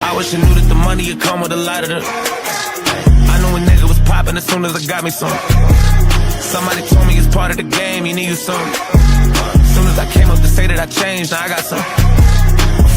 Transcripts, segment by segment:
I wish I knew that the money would come with a lot of the. I knew a nigga was popping as soon as I got me some. Somebody told me it's part of the game, you need you some. As soon as I came up to say that I changed, now I got some.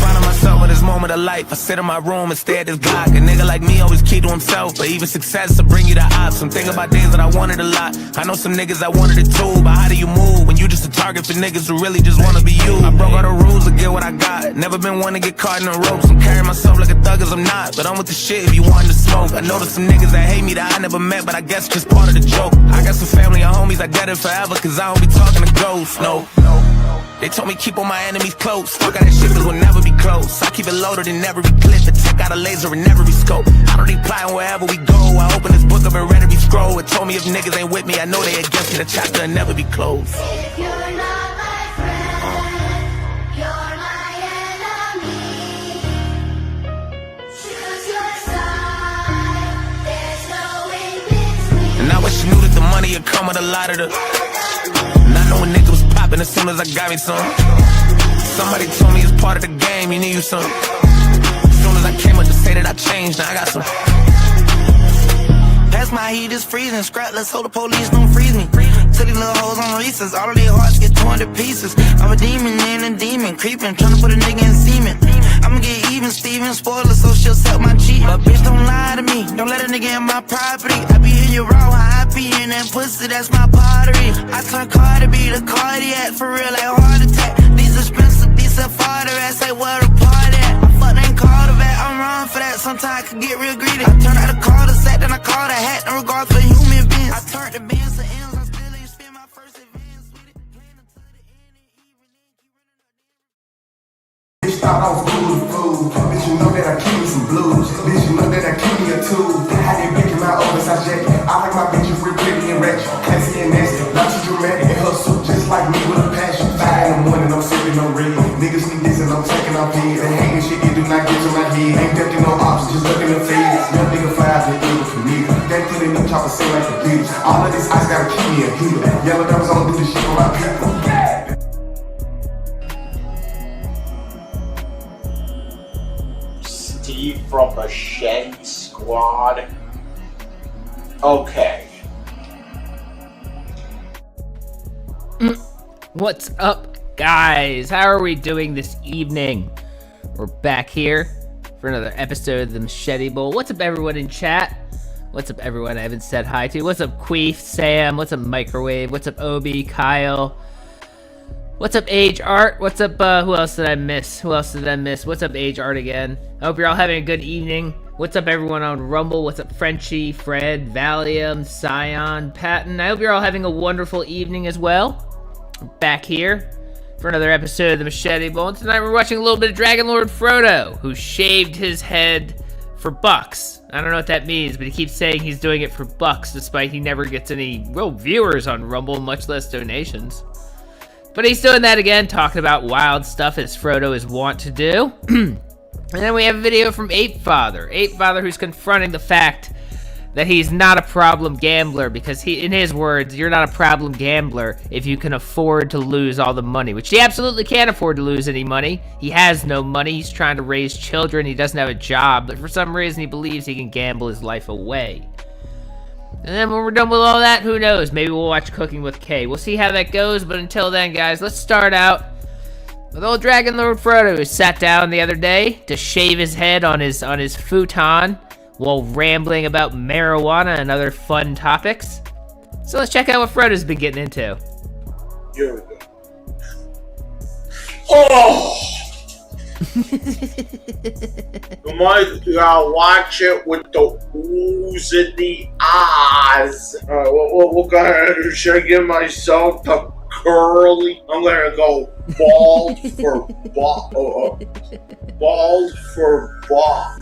Finding myself in this moment of life. I sit in my room and stare at this Glock. A nigga like me always keep to himself, but even success will bring you the odds. I'm thinking about days that I wanted a lot. I know some niggas that wanted it too, but how do you move when you just a target for niggas who really just wanna be you? I broke all the rules to get what I got. Never been one to get caught in the ropes. I'm carrying myself like a thug as I'm not, but I'm with the shit if you wanted to smoke. I know there's some niggas that hate me that I never met, but I guess it's just part of the joke. I got some family and homies, I get it forever, cause I don't be talking to ghosts, no. They told me keep all my enemies close. Fuck all that shit, cause we'll never be close. I keep it loaded in every clip, and check out a laser in every scope. I don't need plotting wherever we go. I open this book up and read every scroll. It told me if niggas ain't with me, I know they against me. The chapter will never be closed. If you're not my friend, you're my enemy. Choose your side, there's no in between. And I wish you knew that the money would come with a lot of the. And I know a nigga was popping as soon as I got me some. Somebody told me it's part of the game, you need you some. As soon as I came up to say that I changed, now I got some. Pass my heat is freezing, scrap, let's hold the police, don't freeze me. Till these little hoes on recess, all of their hearts get torn to pieces. I'm a demon and a demon, creeping, trying to put a nigga in semen. I'ma get even, Steven, spoiler, so she'll suck my cheek. But bitch, don't lie to me, don't let a nigga in my property. I be in your raw, I be in that pussy, that's my pottery. I turn car to be the cardiac, for real, like heart attack. These expensive, these are far the rest, like where the party at. My fuck ain't called a vet, I'm wrong for that, sometimes I can get real greedy. I turn out a call to set, then I call the hat, no regard for human beings. I turn the bands to ends, I still ain't spend my first advance with it. Playing until the end and even then keep running up. Bitch thought I was cool as food. Bitch, you know that I keep me some blues. Bitch, you know that I keep me a tool. How they picking my oversized jacket. I like my bitches real pretty and ratchet. Classy and nasty, not too dramatic. And hustle just like me with a passion. 5 in the morning, I'm sipping on red. Niggas need this and I'm taking off head. And hanging shit, it do not get to my head. Ain't ducking no options, just looking the face. Young nigga flies and evil for me. They put in the chopper, sing like a beat. All of this ice gotta keep me a heater. Yellow diamonds on do this shit for my people. Steve from Machete Squad. Okay. What's up, guys? How are we doing this evening? We're back here for another episode of the Machete Bowl. What's up, everyone in chat? What's up, everyone I haven't said hi to? What's up, Queef, Sam? What's up, Microwave? What's up, Obi, Kyle? What's up, Age Art? What's up, who else did I miss? What's up, Age Art again? I hope you're all having a good evening. What's up, everyone on Rumble? What's up, Frenchie, Fred, Valium, Scion, Patton? I hope you're all having a wonderful evening as well. We're back here for another episode of the Machete Bowl. And tonight we're watching a little bit of Dragon Lord Frodo, who shaved his head for bucks. I don't know what that means, but he keeps saying he's doing it for bucks, despite he never gets any real viewers on Rumble, much less donations. But he's doing that again, talking about wild stuff as Frodo is wont to do. And then we have a video from Apefather, who's confronting the fact that he's not a problem gambler, because he, in his words, you're not a problem gambler if you can afford to lose all the money, which he absolutely can't afford to lose any money. He has no money. He's trying to raise children. He doesn't have a job, but for some reason he believes he can gamble his life away. And then when we're done with all that, who knows? Maybe we'll watch Cooking with Kay. We'll see how that goes, but until then, guys, let's start out with old Dragon Lord Frodo, who sat down the other day to shave his head on his futon while rambling about marijuana and other fun topics. So let's check out what Frodo's been getting into. Here we go. Oh! You might watch it with the oohs and the ahs. Alright, what kind of, should I give myself the curly? I'm gonna go bald for bald for buck.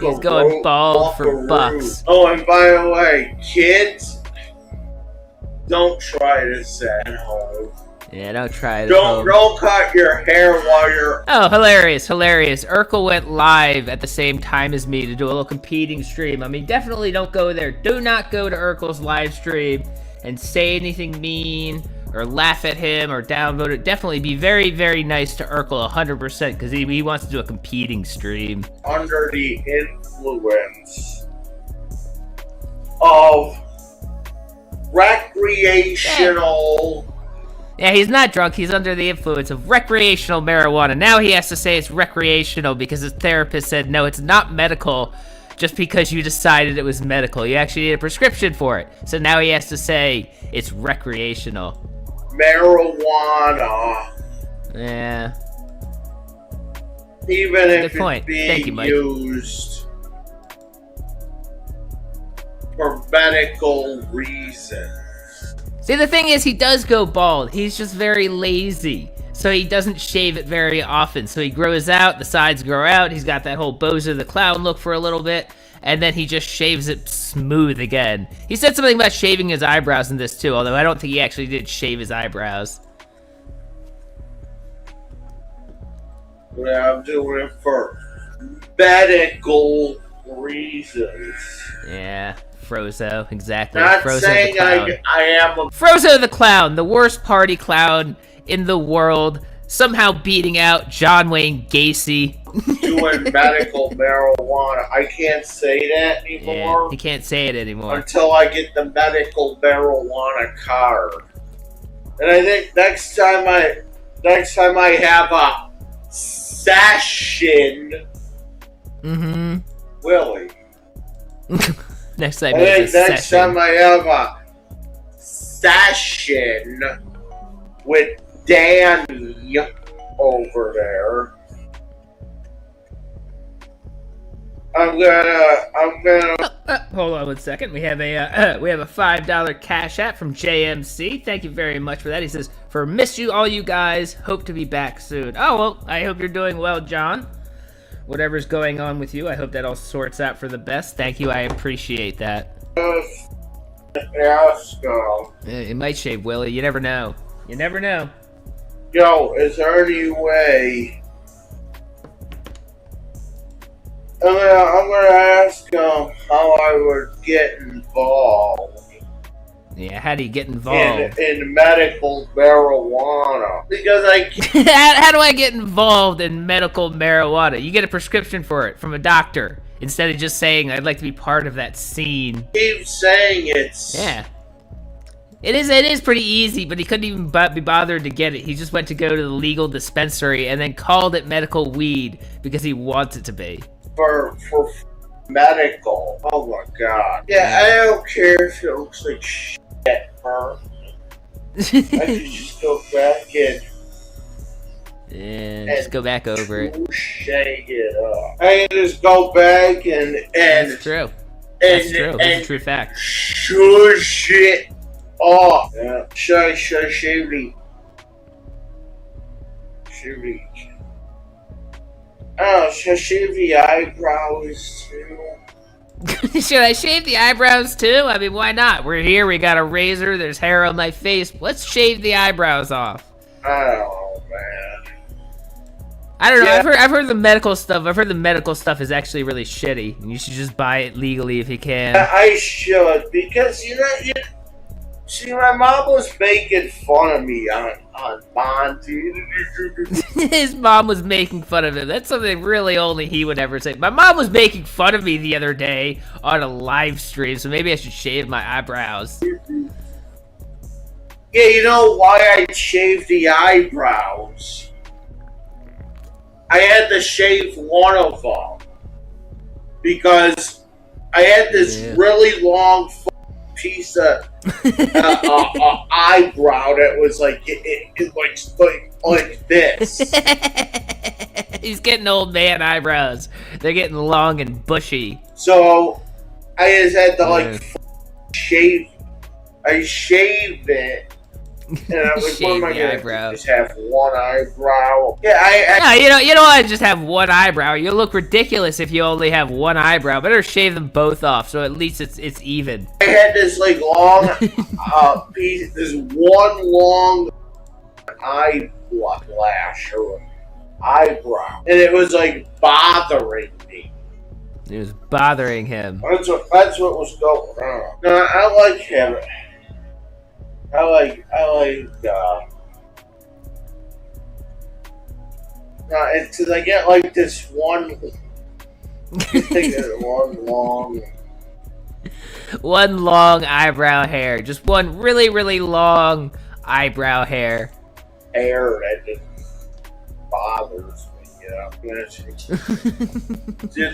He's going bald for bucks. Oh, and by the way, kids, don't try this at home. Yeah, don't try it. Don't cut your hair while you're... Oh, hilarious. Urkel went live at the same time as me to do a little competing stream. I mean, definitely don't go there. Do not go to Urkel's live stream and say anything mean or laugh at him or downvote it, definitely be very, very nice to Urkel 100% because he wants to do a competing stream. Under the influence of recreational. Yeah, he's not drunk. He's under the influence of recreational marijuana. Now he has to say it's recreational because his therapist said, no, it's not medical just because you decided it was medical. You actually need a prescription for it. So now he has to say it's recreational. Marijuana. Yeah. Even if point. it's being Thank you, Mike. used for medical reasons. See, the thing is, he does go bald. He's just very lazy. So he doesn't shave it very often. So he grows out, the sides grow out. He's got that whole Bowser the Clown look for a little bit. And then he just shaves it smooth again. He said something about shaving his eyebrows in this too, although I don't think he actually did shave his eyebrows. Yeah, I'm doing it for medical reasons. Yeah, Frozo, exactly. Not Frozo saying the Clown. I am a Frozo the Clown, the worst party clown in the world, somehow beating out John Wayne Gacy. doing medical marijuana. I can't say that anymore. Yeah, he can't say it anymore. Until I get the medical marijuana card. And I think next time I have a session, Willie. Next time I he has think a next session. time I have a session with Danny over there, I'm gonna. Hold on one second. We have a $5 cash app from JMC. Thank you very much for that. He says, "For miss you all, you guys. Hope to be back soon." Oh well, I hope you're doing well, John. Whatever's going on with you, I hope that all sorts out for the best. Thank you. I appreciate that. It might shave Willie. You never know. You never know. Yo, is there any way? I'm gonna ask him how I would get involved. Yeah, how do you get involved? In medical marijuana. Because How do I get involved in medical marijuana? You get a prescription for it from a doctor instead of just saying, I'd like to be part of that scene. keep saying it's... Yeah. It is pretty easy, but he couldn't even be bothered to get it. He just went to go to the legal dispensary and then called it medical weed because he wants it to be. For medical. Oh my god. Yeah, I don't care if it looks like shit, huh? I could just go back and Just go back over it. shake it up. I can just go back and That's true. That's true. That's a true fact. Shush it off. Yeah. Shave the should I shave the eyebrows too? Should I shave the eyebrows too? I mean, why not? We're here, we got a razor, there's hair on my face. Let's shave the eyebrows off. I don't know, man. I don't know, Yeah. I've heard the medical stuff. I've heard the medical stuff is actually really shitty. And you should just buy it legally if you can. I should, because see, my mom was making fun of me on Monty. His mom was making fun of him. That's something really only he would ever say. My mom was making fun of me the other day on a live stream, so maybe I should shave my eyebrows. Yeah, you know why I shaved the eyebrows? I had to shave one of them because I had this really long piece of eyebrow that was like like this. He's getting old man eyebrows. They're getting long and bushy. So I just had to shave. I shaved it. And I was Shave what am I the gonna eyebrow. do? Just have one eyebrow? Yeah, No, you don't want to just have one eyebrow. You'll look ridiculous if you only have one eyebrow. Better shave them both off, so at least it's even. I had this like long piece, this one long eyelash or eyebrow, and it was like bothering me. It was bothering him. That's what was going on. No, I like having. It's 'cause I get like this one one long One long eyebrow hair. Just one really, really long eyebrow hair. hair that just bothers me, you know. It's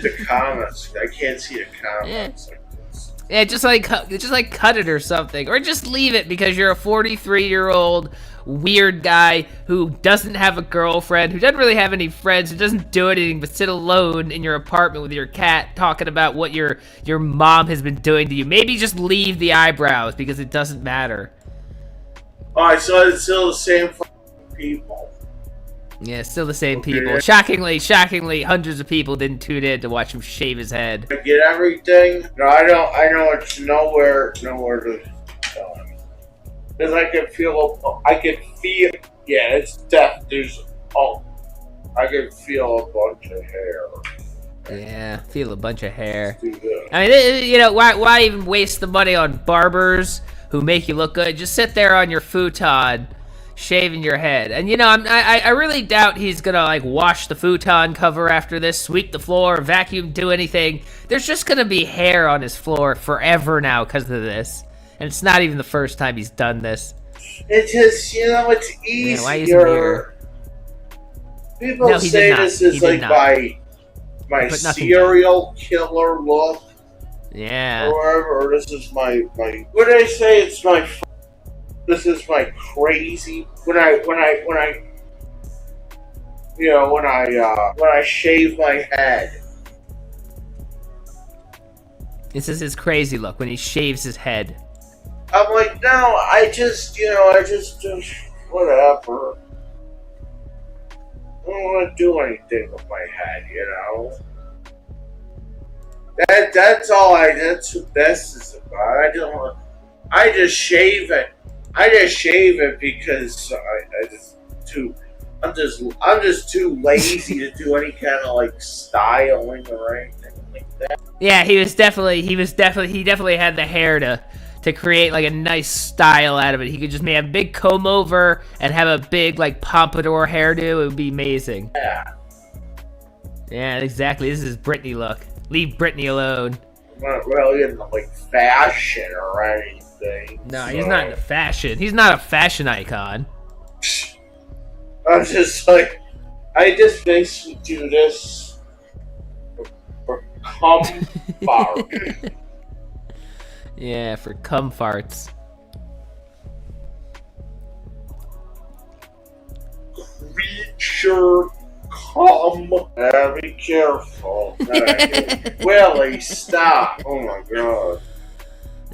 the comments. I can't see the comments like this. Yeah, just like cut it or something, or just leave it because you're a 43-year-old weird guy who doesn't have a girlfriend, who doesn't really have any friends, who doesn't do anything but sit alone in your apartment with your cat, talking about what your mom has been doing to you. Maybe just leave the eyebrows because it doesn't matter. Alright, so it's still the same people. Yeah, still the same Okay. people. Shockingly, hundreds of people didn't tune in to watch him shave his head. I get everything. No, I know it's nowhere to because I can feel, yeah, it's death. I can feel a bunch of hair. Yeah, feel a bunch of hair. Do that. I mean, you know, why even waste the money on barbers who make you look good? Just sit there on your futon, shaving your head. And you know, I really doubt he's gonna like wash the futon cover after this, sweep the floor, vacuum, do anything. There's just gonna be hair on his floor forever now because of this. And it's not even the first time he's done this. It's just, you know, it's easier. Yeah, why isn't here? People No, he say did not. this is He did like not. my Put nothing serial killer look, Yeah. or whatever. Or this is my. What did I say? It's my. This is my crazy. When I shave my head. This is his crazy look when he shaves his head. I'm like, no, I just whatever. I don't want to do anything with my head, you know. That's all that's what this is about. I just shave it. I just shave it because I'm just too lazy to do any kind of like styling or anything like that. Yeah, he definitely had the hair to create like a nice style out of it. He could just make a big comb over and have a big like pompadour hairdo. It would be amazing. Yeah, exactly. This is Britney look. Leave Britney alone. I'm not really into like fashion or anything. No, he's not into fashion. He's not a fashion icon. I'm just like, I just basically do this for comfort. Yeah, for cum farts. Creature come. Be careful. Willie, stop. Oh my god.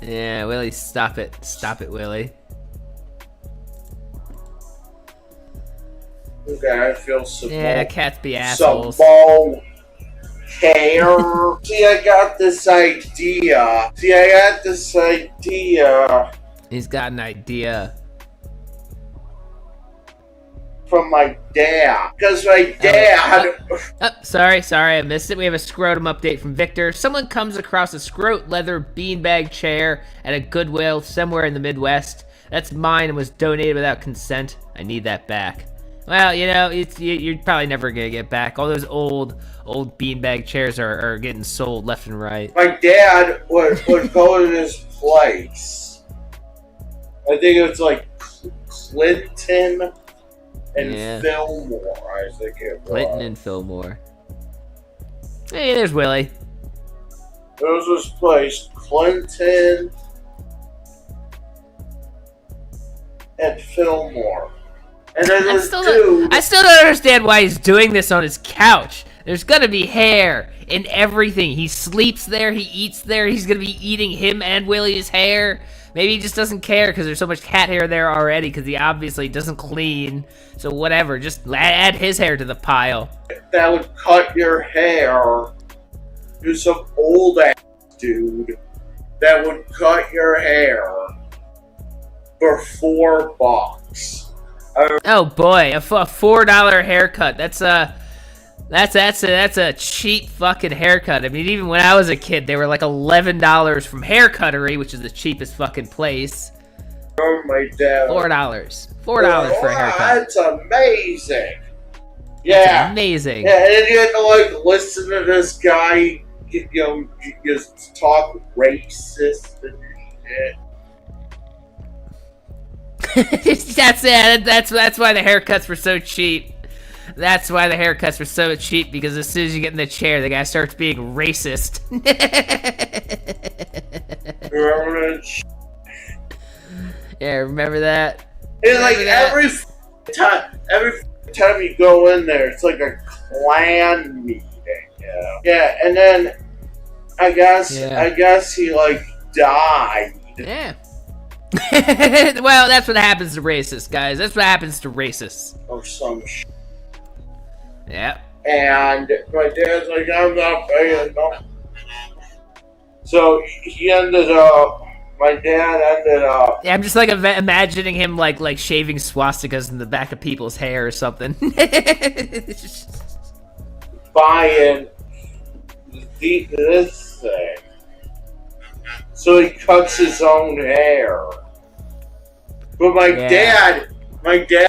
Yeah, Willie, stop it. Stop it, Willie. Okay, I feel some Yeah, more, cats be some assholes. more hair. See, I got this idea. He's got an idea. From my dad. Because my dad... Oh, sorry, I missed it. We have a scrotum update from Victor. Someone comes across a scrot leather beanbag chair at a Goodwill somewhere in the Midwest. That's mine and was donated without consent. I need that back. Well, you know, you're probably never gonna get back. All those old beanbag chairs are getting sold left and right. My dad would go to this place. I think it was like Clinton and Fillmore, I think it was. Clinton and Fillmore. Hey, there's Willie. There was this place, Clinton and Fillmore. And then I this still dude... don't understand why he's doing this on his couch. There's gonna be hair in everything. He sleeps there, he eats there, he's gonna be eating him and Willie's hair. Maybe he just doesn't care because there's so much cat hair there already because he obviously doesn't clean. So whatever, just add his hair to the pile. That would cut your hair. There's some old ass dude that would cut your hair for $4. Oh boy, a $4 haircut. That's a cheap fucking haircut. I mean, even when I was a kid, they were like $11 from Hair Cuttery, which is the cheapest fucking place. Oh, my dad. $4. $4 for a haircut. That's amazing. That's Yeah. amazing. Yeah, and then you have to like listen to this guy, just talk racist and shit. That's why the haircuts were so cheap. That's why the haircuts were so cheap, because as soon as you get in the chair, the guy starts being racist. Remember that? Yeah, remember that? It's like every time you go in there, it's like a clan meeting. Yeah, and then I guess he like died. Yeah. Well, that's what happens to racists, guys. That's what happens to racists. Or some shit. Yeah. And my dad's like, I'm not paying no. So my dad ended up. Yeah, I'm just like imagining him like shaving swastikas in the back of people's hair or something. Buying this thing. So he cuts his own hair. But my dad.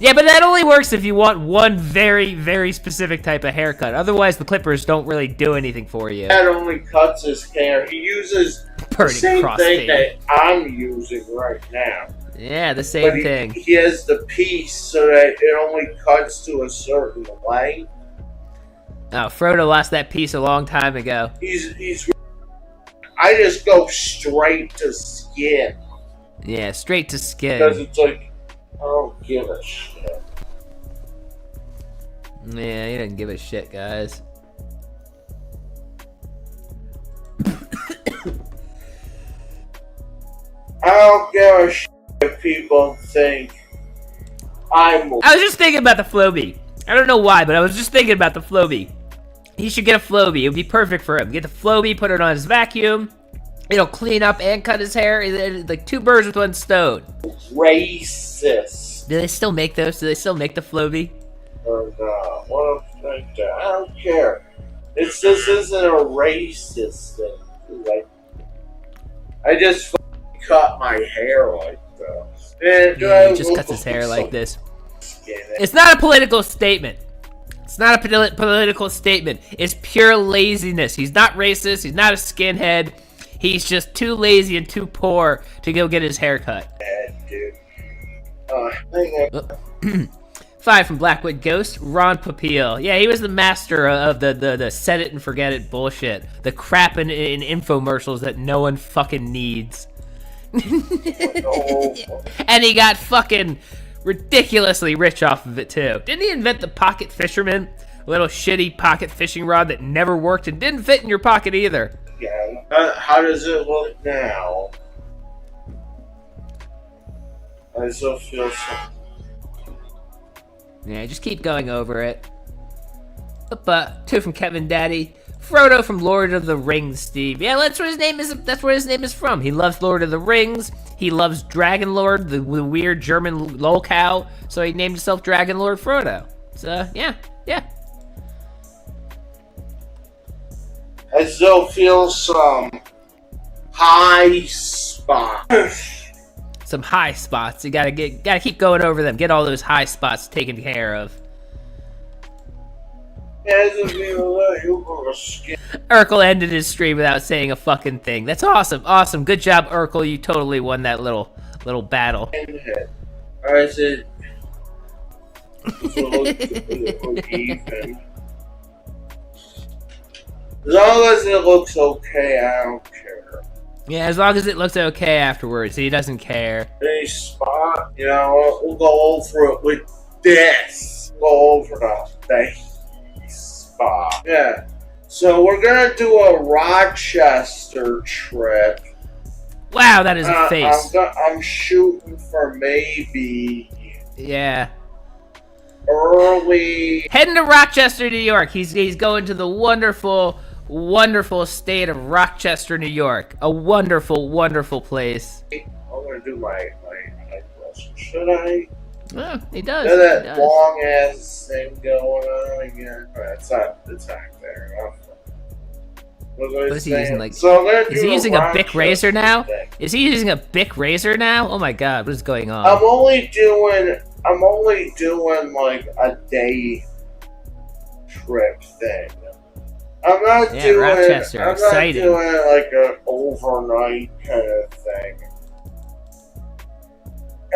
Yeah, but that only works if you want one very, very specific type of haircut. Otherwise, the clippers don't really do anything for you. Dad only cuts his hair. He uses the same thing that I'm using right now. Yeah, the same thing. He has the piece so that it only cuts to a certain length. Oh, Frodo lost that piece a long time ago. I just go straight to skin. Yeah, straight to skin. Because it's like, I don't give a shit. Yeah, he doesn't give a shit, guys. I don't give a shit if people think I'm. I was just thinking about the Floby. I don't know why, but I was just thinking about the Floby. He should get a Floby. It would be perfect for him. Get the Floby, put it on his vacuum. It'll clean up and cut his hair. It's like two birds with one stone. Racist. Do they still make those? Do they still make the Floby? Or not. What I don't care. This isn't a racist thing. Like, I just cut my hair like this. And Yeah, he just cuts his hair like this. It's not a political statement. It's not a political statement. It's pure laziness. He's not racist. He's not a skinhead. He's just too lazy and too poor to go get his hair cut. Dude. 5 from Blackwood Ghost, Ron Popeil. Yeah, he was the master of the set it and forget it bullshit. The crap in infomercials that no one fucking needs. And he got fucking ridiculously rich off of it too. Didn't he invent the pocket fisherman? A little shitty pocket fishing rod that never worked and didn't fit in your pocket either. Yeah. How does it look now? I still feel so. Yeah, just keep going over it. 2 from Kevin Daddy. Frodo from Lord of the Rings, Steve. Yeah, that's where his name is. That's where his name is from. He loves Lord of the Rings. He loves Dragon Lord, the weird German lolcow. So he named himself Dragon Lord Frodo. So yeah. I still feel some high spot. Some high spots. You gotta keep going over them. Get all those high spots taken care of. Urkel ended his stream without saying a fucking thing. That's awesome. Awesome. Good job, Urkel. You totally won that little battle. I said, even. As long as it looks okay, I don't care. Yeah, as long as it looks okay afterwards. He doesn't care. Any spot, we'll go over it with this. Go over the spot. Yeah. So we're gonna do a Rochester trip. Wow, that is a face. I'm shooting for maybe. Yeah. Early. Heading to Rochester, New York. He's going to the wonderful state of Rochester, New York. A wonderful, wonderful place. I'm gonna do my question. Should I? Oh, he does. That long ass thing going on again. It's not there. What is he using? So I'm gonna is he using a Bic razor now? Is he using a Bic razor now? Oh my god, what is going on? I'm only doing like a day trip thing. I'm not doing Rochester, I'm exciting. not doing like an overnight kind of thing.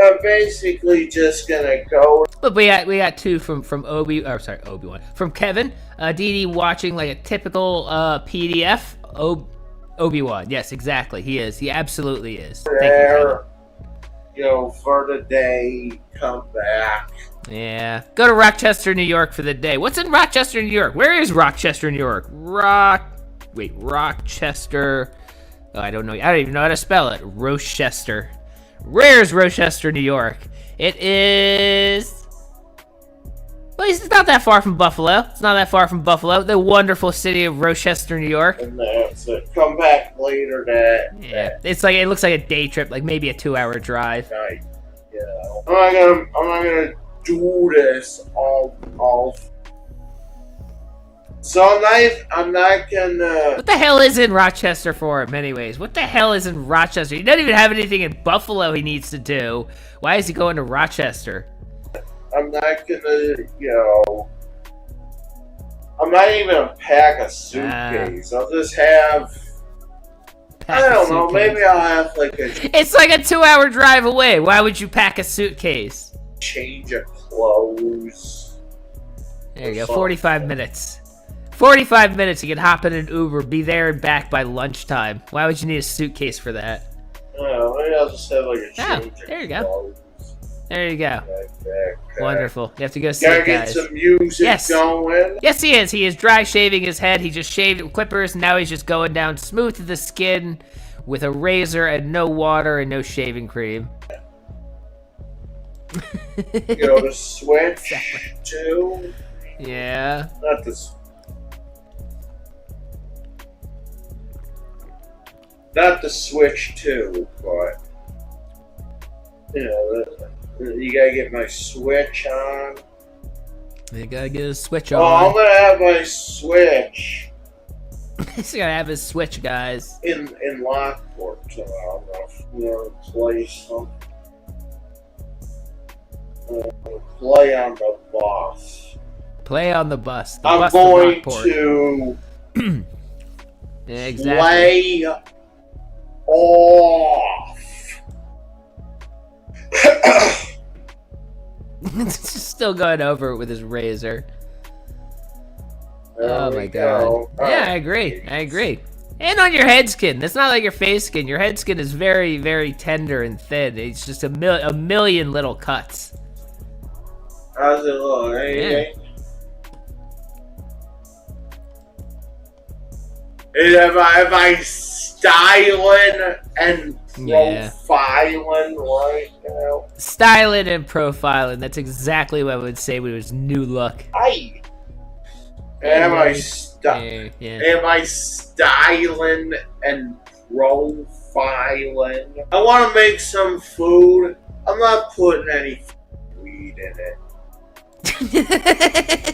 I'm basically just gonna go. But we got two from Obi-Wan. From Kevin. Dee Dee watching like a typical PDF. Obi-Wan. Yes, exactly. He is. He absolutely is. Thank you, There, for the day, come back. Kevin. Yeah. Go to Rochester, New York for the day. What's in Rochester, New York? Where is Rochester, New York? Rochester. Oh, I don't know. I don't even know how to spell it. Rochester. Where's Rochester, New York? It is... Well, it's not that far from Buffalo. It's not that far from Buffalo. The wonderful city of Rochester, New York. And that's it. Come back later that It's like, it looks like a day trip, like maybe a 2-hour drive. night. I'm not gonna do this all. So I'm not gonna. What the hell is in Rochester for him, anyways? What the hell is in Rochester? He doesn't even have anything in Buffalo he needs to do. Why is he going to Rochester? I'm not gonna, I'm not even gonna pack a suitcase. I'll just have. I don't know. Maybe I'll have like a It's like a 2-hour drive away. Why would you pack a suitcase? change of clothes. There you go. 45 minutes. 45 minutes. You can hop in an Uber, be there and back by lunchtime. Why would you need a suitcase for that? Maybe I'll just have like a change of there you go. clothes. There you go. Okay. Wonderful. You have to go see Gotta it, get guys. some music going. Yes, he is. He is dry shaving his head. He just shaved it with clippers, and now he's just going down smooth to the skin with a razor and no water and no shaving cream. The Switch too. Yeah. Not this. Not the Switch 2, but you gotta get my Switch on. You gotta get his Switch Oh, on. I'm gonna have my Switch He's gonna have his Switch, guys. in Lockport, so I'm gonna play some. Play on the bus. Play on the bus. The I'm bus going Rockport. to Yeah, exactly. play off. Still going over it with his razor. There Oh we my go. god. Yeah, I agree. I agree. And on your head skin. It's not like your face skin. Your head skin is very, very tender and thin. It's just a million little cuts. How's it look? Am I styling and profiling right now? Styling and profiling. That's exactly what I would say with his new look. Am I styling and profiling? I want to make some food. I'm not putting any weed in it.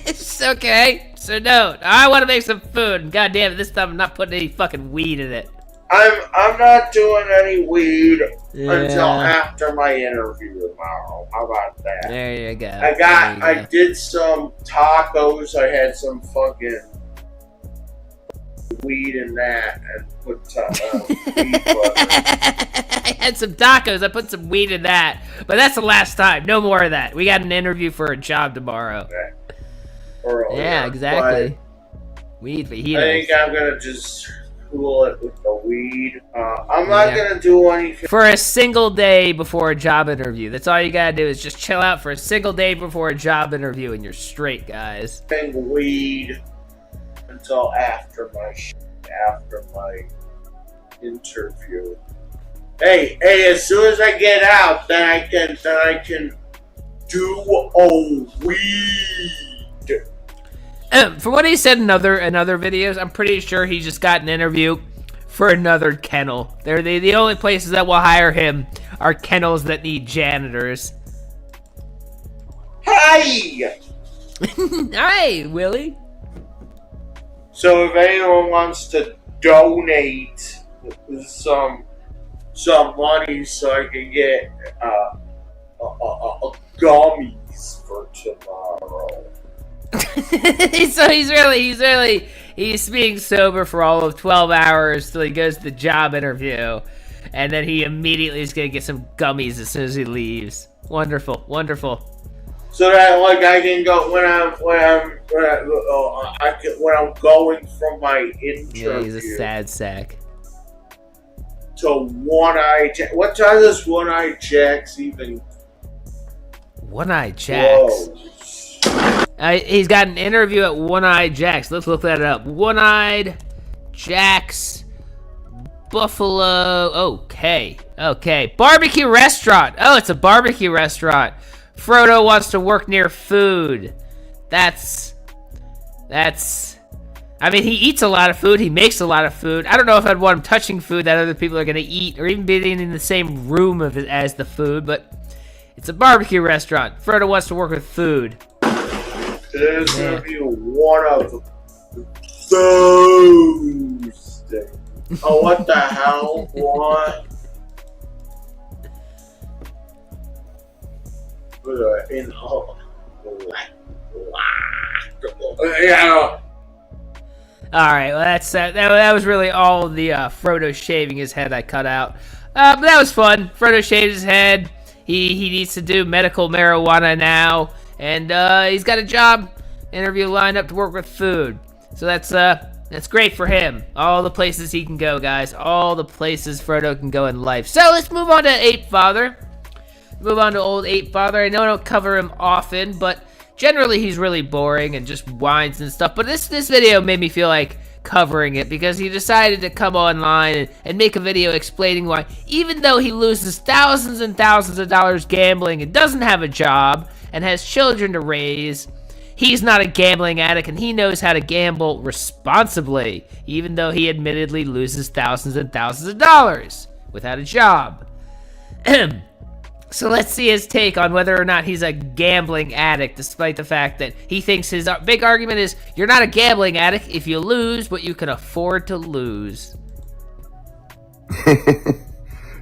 It's okay. So no, I want to make some food. And God damn it, this time I'm not putting any fucking weed in it. I'm not doing any weed until after my interview tomorrow. How about that? There you go. I did some tacos. I had some fucking weed in that and put weed butter. I had some tacos. I put some weed in that. But that's the last time. No more of that. We got an interview for a job tomorrow. Earlier, Yeah, exactly. Weed fajitas. I think I'm gonna just cool it with the weed. I'm not gonna do anything for a single day before a job interview. That's all you gotta do is just chill out for a single day before a job interview, and you're straight, guys. weed until after my interview. Hey, as soon as I get out, then I can do a weed. From what he said in other videos, I'm pretty sure he just got an interview for another kennel. They're the only places that will hire him are kennels that need janitors. Hi! Hi, Willie. So if anyone wants to donate some some money so I can get gummies for tomorrow. So he's being sober for all of 12 hours till he goes to the job interview, and then he immediately is gonna get some gummies as soon as he leaves. Wonderful. So that like I can go when I'm going from my interview. Yeah, he's a sad sack. To One-Eye Jack. What time does One-Eye Jack's even? One-Eye Jacks. He's got an interview at One-Eye Jack's. Let's look that up. One-Eyed Jack's Buffalo. Okay. Barbecue restaurant. Oh, it's a barbecue restaurant. Frodo wants to work near food. That's. I mean, he eats a lot of food. He makes a lot of food. I don't know if I'd want him touching food that other people are going to eat, or even being in the same room as the food, but it's a barbecue restaurant. Frodo wants to work with food. There's going to be one of those things. Oh, what the hell? What? Yeah. All right, well that was really all the Frodo shaving his head I cut out. But that was fun. Frodo shaved his head. He needs to do medical marijuana now, and he's got a job interview lined up to work with food. So that's great for him. All the places he can go, guys. All the places Frodo can go in life. So let's move on to Apefather. Move on to old Apefather. I know I don't cover him often, but generally he's really boring and just whines and stuff. But this video made me feel like covering it because he decided to come online and make a video explaining why, even though he loses thousands and thousands of dollars gambling and doesn't have a job and has children to raise, he's not a gambling addict and he knows how to gamble responsibly, even though he admittedly loses thousands and thousands of dollars without a job. So let's see his take on whether or not he's a gambling addict, despite the fact that he thinks his big argument is, you're not a gambling addict if you lose what you can afford to lose. The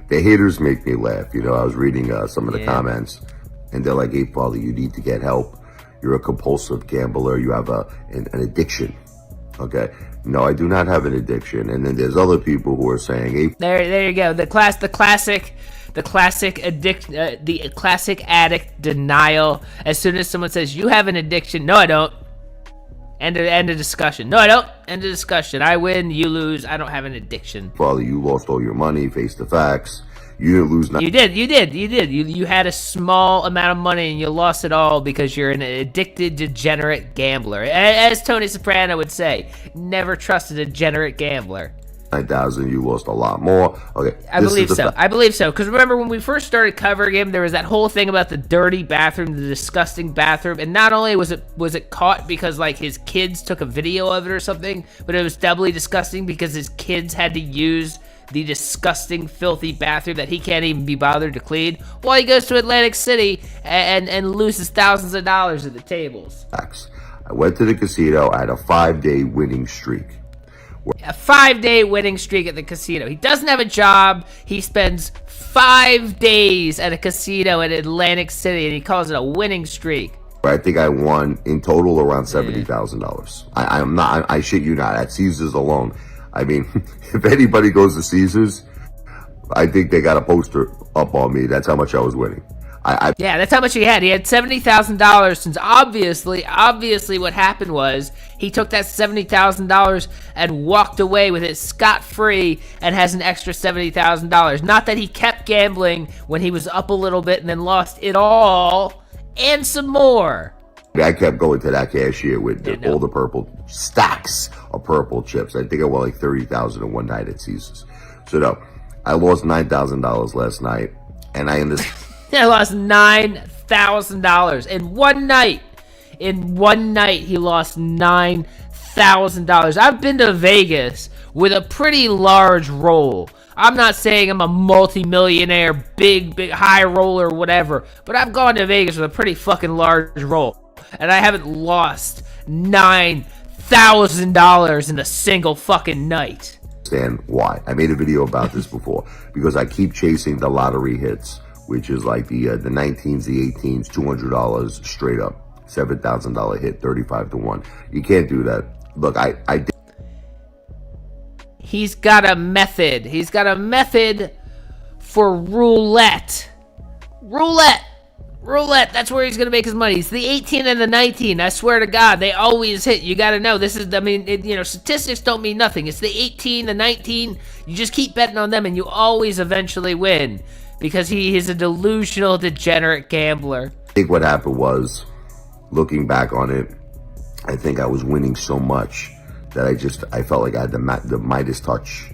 haters make me laugh. You know, I was reading some of the comments, and they're like, hey, Father, you need to get help. You're a compulsive gambler. You have an addiction. Okay? No, I do not have an addiction. And then there's other people who are saying, hey... There you go. The classic addict denial. As soon as someone says, you have an addiction, no I don't. End of discussion. No I don't. End of discussion. I win, you lose, I don't have an addiction. Father, you lost all your money, face the facts. You didn't lose nothing. You did. You had a small amount of money and you lost it all because you're an addicted, degenerate gambler. As Tony Soprano would say, never trust a degenerate gambler. 9,000, you lost a lot more. Okay, I believe so. Because remember when we first started covering him, there was that whole thing about the dirty bathroom, the disgusting bathroom, and not only was it caught because like his kids took a video of it or something, but it was doubly disgusting because his kids had to use the disgusting, filthy bathroom that he can't even be bothered to clean while he goes to Atlantic City and loses thousands of dollars at the tables. I went to the casino. I had a 5-day winning streak. A 5-day winning streak at the casino. He doesn't have a job. He spends 5 days at a casino in Atlantic City, and he calls it a winning streak. I think I won in total around $70,000. I shit you not. At Caesars alone. I mean, if anybody goes to Caesars, I think they got a poster up on me. That's how much I was winning. Yeah, that's how much he had. He had $70,000 since obviously what happened was he took that $70,000 and walked away with it scot-free and has an extra $70,000. Not that he kept gambling when he was up a little bit and then lost it all and some more. I kept going to that cashier with all the purple stacks of purple chips. I think I won like $30,000 in one night at Caesars. So no, I lost $9,000 last night, and I understand. I lost $9,000 in one night. In one night, he lost $9,000. I've been to Vegas with a pretty large roll. I'm not saying I'm a multi-millionaire, big high roller, whatever, but I've gone to Vegas with a pretty fucking large roll, and I haven't lost $9,000 in a single fucking night. understand why. I made a video about this before because I keep chasing the lottery hits, which is like the 19s, the 18s, $200 straight up, $7,000 hit, 35 to 1. You can't do that. Look, I did. He's got a method. He's got a method for roulette. Roulette, that's where he's going to make his money. It's the 18 and the 19. I swear to God, they always hit. You got to know, this is, I mean, statistics don't mean nothing. It's the 18, the 19. You just keep betting on them and you always eventually win because he is a delusional, degenerate gambler. I think what happened was, looking back on it, I think I was winning so much that I felt like I had the Midas touch.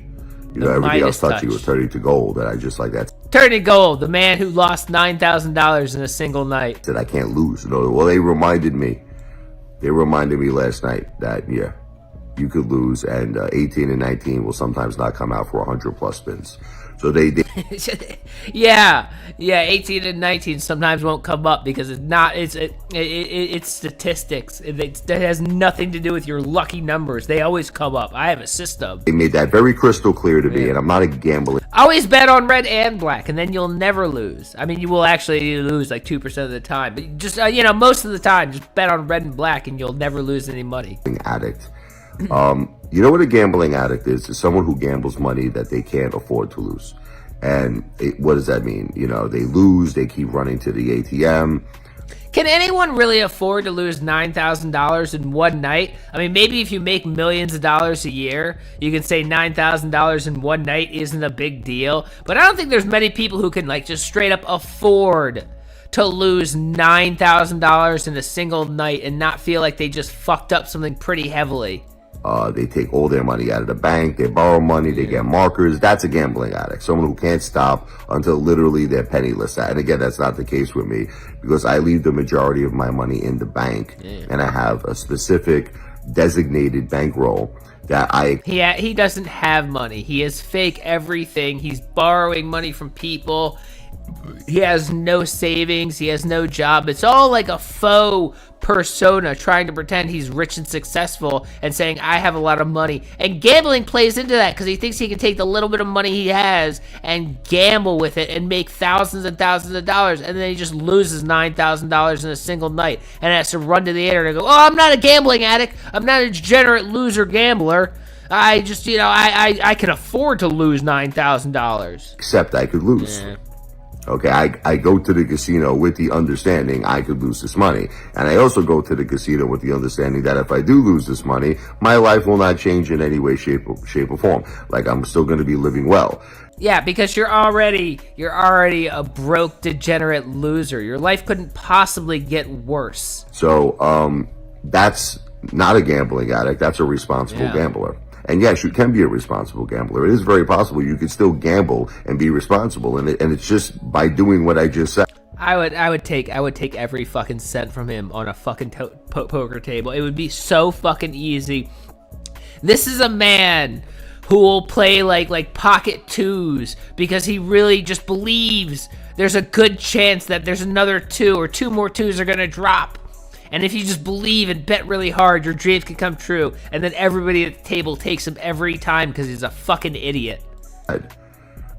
Everybody else touched was turning to gold, and I just like that. Turning gold, the man who lost $9,000 in a single night. That I can't lose. Well, they reminded me last night that, yeah, you could lose, and 18 and 19 will sometimes not come out for 100 plus spins. So they yeah, 18 and 19 sometimes won't come up because it's statistics. It has nothing to do with your lucky numbers. They always come up. I have a system. They made that very crystal clear to me, and I'm not a gambler. Always bet on red and black, and then you'll never lose. I mean, you will actually lose like 2% of the time, but just most of the time, just bet on red and black, and you'll never lose any money. Addict. You know what a gambling addict is? It's someone who gambles money that they can't afford to lose. And what does that mean? They lose, they keep running to the ATM. Can anyone really afford to lose $9,000 in one night? I mean, maybe if you make millions of dollars a year, you can say $9,000 in one night isn't a big deal. But I don't think there's many people who can just straight up afford to lose $9,000 in a single night and not feel like they just fucked up something pretty heavily. They take all their money out of the bank, they borrow money, they get markers. That's a gambling addict, someone who can't stop until literally they're penniless. And again, that's not the case with me because I leave the majority of my money in the bank, and I have a specific designated bankroll that he doesn't have money. He is fake everything. He's borrowing money from people. He has no savings. He has no job. It's all like a faux persona trying to pretend he's rich and successful and saying, I have a lot of money. And gambling plays into that because he thinks he can take the little bit of money he has and gamble with it and make thousands and thousands of dollars. And then he just loses $9,000 in a single night and has to run to the internet and go, oh, I'm not a gambling addict. I'm not a degenerate loser gambler. I just, I can afford to lose $9,000. Except I could lose. Yeah. Okay, I go to the casino with the understanding I could lose this money. And I also go to the casino with the understanding that if I do lose this money, my life will not change in any way, shape, or form. Like, I'm still going to be living well. Yeah, because you're already a broke, degenerate loser. Your life couldn't possibly get worse. So, that's not a gambling addict. That's a responsible gambler. And yes, you can be a responsible gambler. It is very possible you could still gamble and be responsible, and it's just by doing what I just said. I would take every fucking cent from him on a fucking poker table. It would be so fucking easy. This is a man who will play like pocket twos because he really just believes there's a good chance that there's another two or two more twos are gonna drop. And if you just believe and bet really hard, your dreams can come true. And then everybody at the table takes him every time because he's a fucking idiot.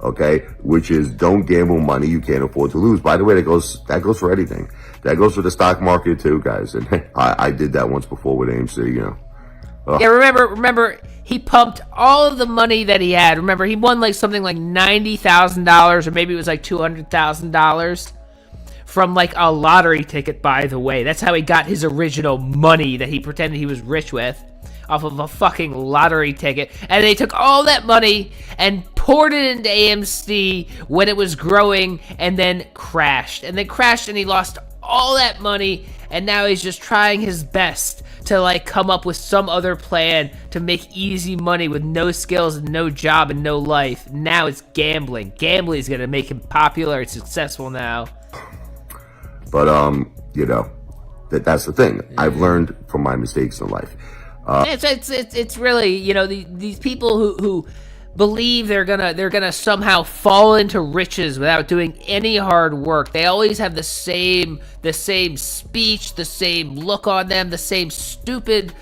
Okay, which is don't gamble money you can't afford to lose. By the way, that goes for anything. That goes for the stock market too, guys. And I did that once before with AMC, Yeah, remember, he pumped all of the money that he had. Remember, he won something like $90,000 or maybe it was like $200,000. From a lottery ticket, by the way. That's how he got his original money that he pretended he was rich with, off of a fucking lottery ticket. And they took all that money and poured it into AMC when it was growing and then crashed. And he lost all that money, and now he's just trying his best to come up with some other plan to make easy money with no skills and no job and no life. Now it's gambling. Gambling is going to make him popular and successful now. But, that's the thing. I've learned from my mistakes in life. It's really, these people who believe they're gonna somehow fall into riches without doing any hard work. They always have the same speech, the same look on them, the same stupid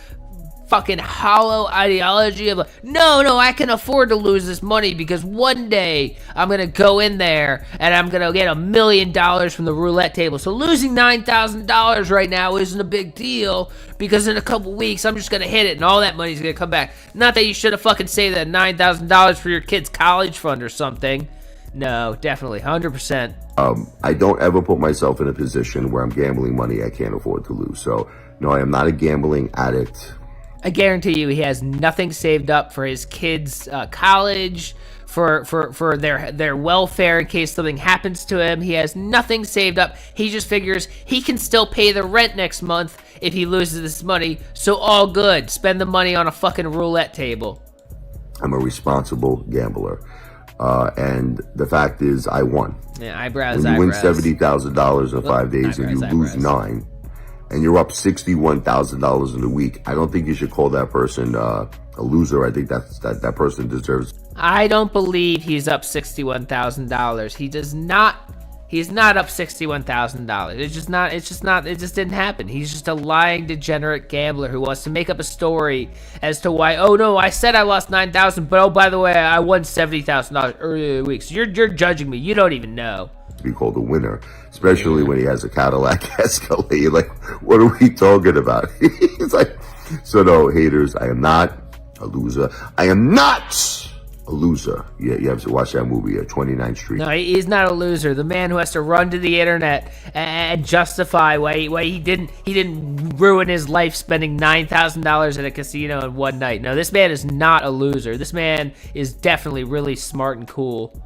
fucking hollow ideology of no, I can afford to lose this money because one day I'm gonna go in there and I'm gonna get $1 million from the roulette table. So losing $9,000 right now isn't a big deal because in a couple weeks I'm just gonna hit it and all that money's gonna come back. Not that you should have fucking saved that $9,000 for your kid's college fund or something. No, definitely, 100%. I don't ever put myself in a position where I'm gambling money I can't afford to lose. So, no, I am not a gambling addict. I guarantee you he has nothing saved up for his kids' college, for their welfare in case something happens to him. He has nothing saved up. He just figures he can still pay the rent next month if he loses this money. So all good. Spend the money on a fucking roulette table. I'm a responsible gambler. And the fact is, I won. Yeah, eyebrows, when you win eyebrows. $70,000 in 5 days and you Eyebrows, lose eyebrows. 9, and you're up $61,000 in a week, I don't think you should call that person a loser. I think that person deserves. I don't believe he's up $61,000. He does not. He's not up $61,000. It's just not. It just didn't happen. He's just a lying, degenerate gambler who wants to make up a story as to why. Oh no, I said I lost $9,000, but oh by the way, I won $70,000 earlier in the week. So you're judging me. You don't even know. To be called a winner, especially when he has a Cadillac Escalade. You're like, what are we talking about? It's like, so no, haters, I am not a loser. I am not a loser. Yeah, you have to watch that movie, 29th Street. No, he's not a loser. The man who has to run to the internet and justify why he didn't ruin his life spending $9,000 at a casino in one night. No, this man is not a loser. This man is definitely really smart and cool.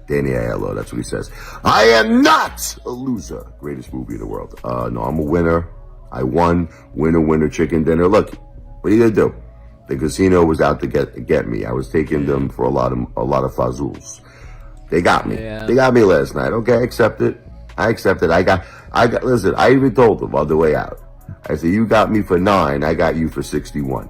Danny Aiello, that's what he says. I am not a loser. Greatest movie in the world. No, I'm a winner. I won. Winner, chicken dinner. Look, what are you gonna do? The casino was out to get me. I was taking them for a lot of fazools. They got me. Yeah. They got me last night. Okay, I accept it. I accept it. I got. Listen, I even told them on the way out. I said, you got me for 9. I got you for 61.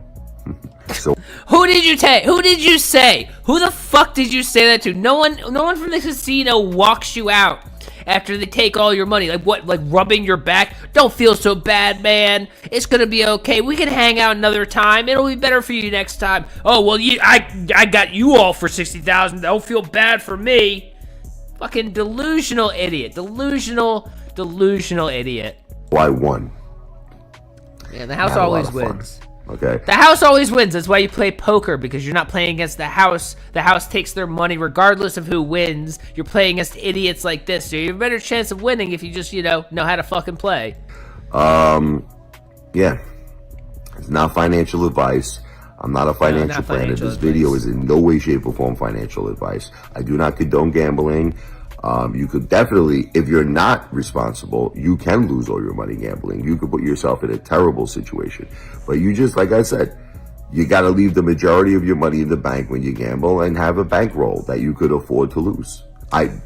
So Who did you take? Who did you say? Who the fuck did you say that to? No one from the casino walks you out after they take all your money. Like what? Like rubbing your back? Don't feel so bad, man. It's gonna be okay. We can hang out another time. It'll be better for you next time. Oh well, I got you all for 60,000. Don't feel bad for me. Fucking delusional idiot. Delusional idiot. I won. Yeah, the house Had a lot always of fun. wins. Okay. The house always wins. That's why you play poker, because you're not playing against the house. The house takes their money regardless of who wins. You're playing against idiots like this, so you have a better chance of winning if you just, know how to fucking play. Yeah. It's not financial advice. I'm not a financial planner. financial This video advice. is in no way, shape, or form financial advice. I do not condone gambling. You could definitely, if you're not responsible, you can lose all your money gambling. You could put yourself in a terrible situation. But you just, like I said, you got to leave the majority of your money in the bank when you gamble and have a bankroll that you could afford to lose.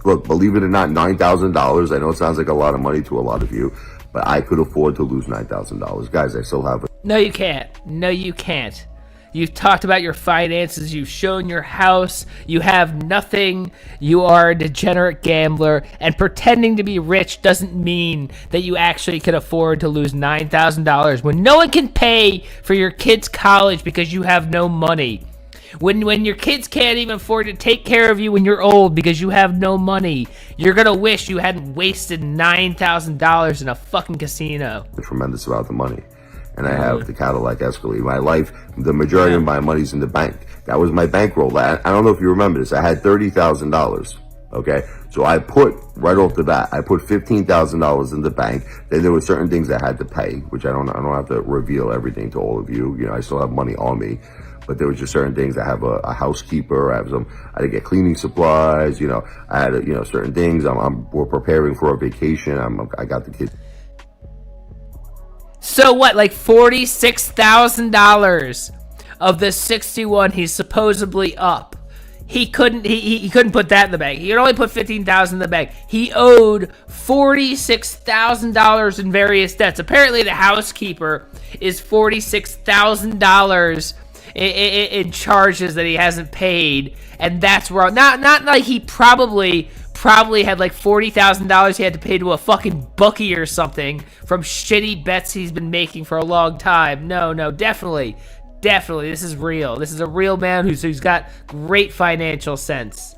Look, believe it or not, $9,000. I know it sounds like a lot of money to a lot of you, but I could afford to lose $9,000. Guys, I still have it. No, you can't. No, you can't. You've talked about your finances. You've shown your house. You have nothing. You are a degenerate gambler. And pretending to be rich doesn't mean that you actually can afford to lose $9,000 when no one can pay for your kid's college because you have no money. When your kids can't even afford to take care of you when you're old because you have no money. You're going to wish you hadn't wasted $9,000 in a fucking casino. A tremendous amount of money. And I have the Cadillac Escalade. My life, the majority of my money's in the bank. That was my bankroll. I don't know if you remember this. I had $30,000. Okay, so I put right off the bat, I put $15,000 in the bank. Then there were certain things I had to pay, which I don't have to reveal everything to all of you. I still have money on me, but there was just certain things. I have a housekeeper. I had to get cleaning supplies. I had certain things. We're preparing for a vacation. I got the kids. So what, like $46,000 of the 61 he's supposedly up. He couldn't put that in the bank. He could only put $15,000 in the bank. He owed $46,000 in various debts. Apparently the housekeeper is $46,000 in charges that he hasn't paid, and that's wrong. Not like he probably had like $40,000 he had to pay to a fucking bookie or something from shitty bets he's been making for a long time. No, definitely definitely, this is real. This is a real man who's got great financial sense.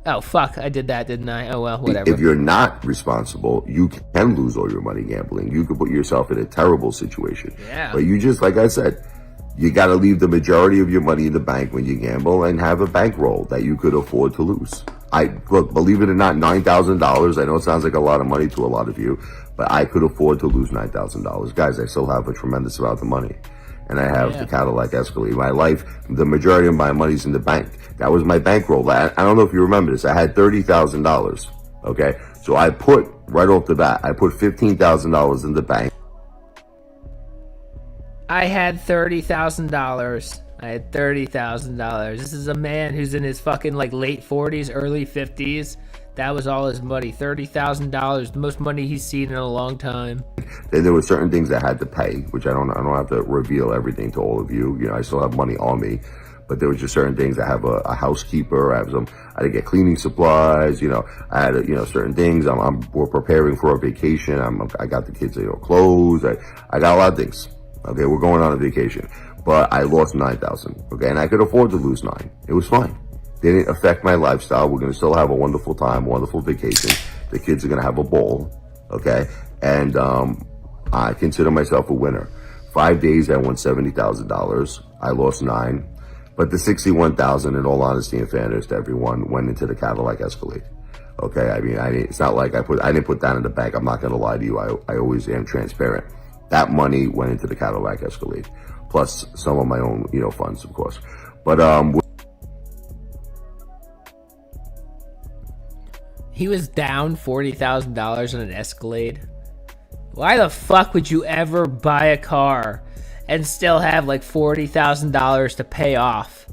Oh, fuck, I did that, didn't I? Oh, well, whatever. If you're not responsible, you can lose all your money gambling. You could put yourself in a terrible situation. Yeah. But you just, like I said, you got to leave the majority of your money in the bank when you gamble and have a bankroll that you could afford to lose. Look, believe it or not, $9,000, I know it sounds like a lot of money to a lot of you, but I could afford to lose $9,000. Guys, I still have a tremendous amount of money. And I have the Cadillac Escalade. My life, the majority of my money's in the bank. That was my bankroll. I don't know if you remember this. I had $30,000. Okay, so I put right off the bat, I put $15,000 in the bank. I had $30,000. I had $30,000. This is a man who's in his fucking like late 40s, early 50s. That was all his money. $30,000, the most money he's seen in a long time. Then there were certain things I had to pay, which I don't have to reveal everything to all of you. You know, I still have money on me, but there was just certain things. I have a housekeeper. I had to get cleaning supplies. You know, I had certain things. We're preparing for a vacation. I got the kids, clothes. I got a lot of things. Okay, we're going on a vacation, but I lost $9,000. Okay, and I could afford to lose $9,000. It was fine. Didn't affect my lifestyle. We're going to still have a wonderful time, wonderful vacation. The kids are going to have a ball, okay? And I consider myself a winner. 5 days, I won $70,000. I lost $9,000. But the $61,000, in all honesty and fairness to everyone, went into the Cadillac Escalade. Okay, I mean, it's not like I didn't put that in the bank. I'm not going to lie to you. I always am transparent. That money went into the Cadillac Escalade, plus some of my own, funds, of course. But he was down $40,000 on an Escalade. Why the fuck would you ever buy a car and still have like $40,000 to pay off?